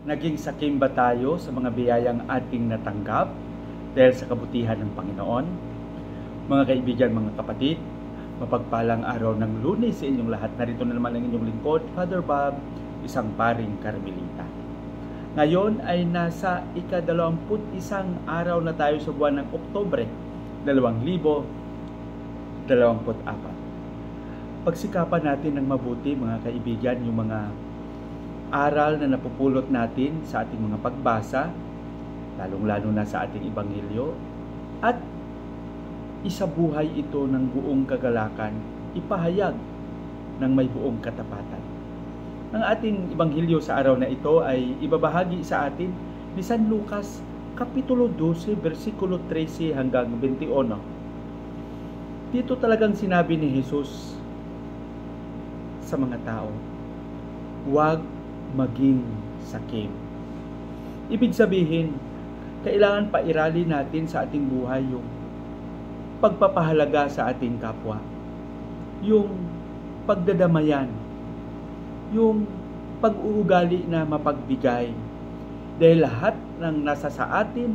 Naging sakim ba tayo sa mga biyayang ating natanggap dahil sa kabutihan ng Panginoon? Mga kaibigan, mga kapatid, mapagpalang araw ng Lunes sa inyong lahat. Narito na naman ang inyong lingkod, Father Bob, isang paring Karmelita. Ngayon ay nasa ika-21 araw na tayo sa buwan ng Oktubre, 2024. Pagsikapan natin ng mabuti, mga kaibigan, yung mga aral na napupulot natin sa ating mga pagbasa, lalong-lalo na sa ating Ebanghelyo, at isabuhay ito ng buong kagalakan, ipahayag ng may buong katapatan. Ang ating Ebanghelyo sa araw na ito ay ibabahagi sa atin ni San Lucas, Kapitulo 12, versikulo 13 hanggang 21. Dito talagang sinabi ni Jesus sa mga tao, huwag maging sakim. Ibig sabihin, kailangan pairalin natin sa ating buhay yung pagpapahalaga sa ating kapwa, yung pagdadamayan, yung pag-uugali na mapagbigay, dahil lahat ng nasa sa atin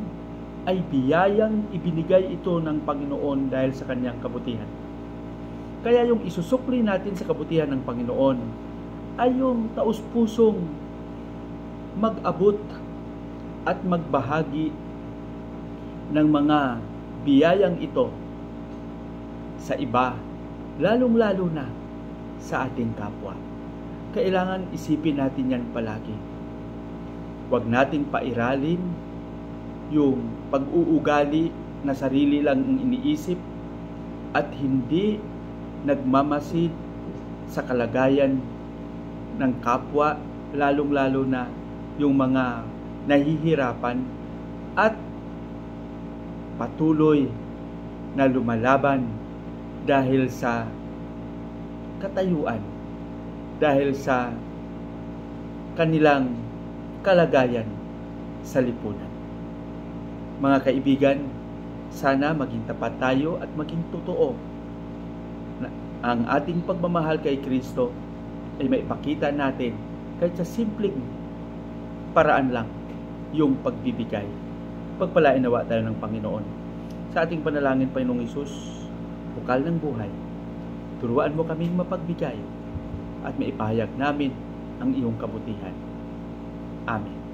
ay biyayang ibinigay ito ng Panginoon dahil sa kanyang kabutihan. Kaya yung isusukli natin sa kabutihan ng Panginoon ay yung taus-pusong mag-abot at magbahagi ng mga biyayang ito sa iba, lalong-lalo na sa ating kapwa. Kailangan isipin natin yan palagi. Huwag nating pairalin yung pag-uugali na sarili lang ang iniisip at hindi nagmamasid sa kalagayan ng kapwa, lalong-lalo na yung mga nahihirapan at patuloy na lumalaban dahil sa katayuan, dahil sa kanilang kalagayan sa lipunan. Mga kaibigan, sana maging tapat tayo at maging totoo na ang ating pagmamahal kay Kristo ay maipakita natin kahit sa simpleng paraan lang, yung pagbibigay. Pagpalain nawa tayo ng Panginoon. Sa ating panalangin, Panginoong Hesus, bukal ng buhay, turuan mo kaming mapagbigay at maipahayag namin ang iyong kabutihan. Amen.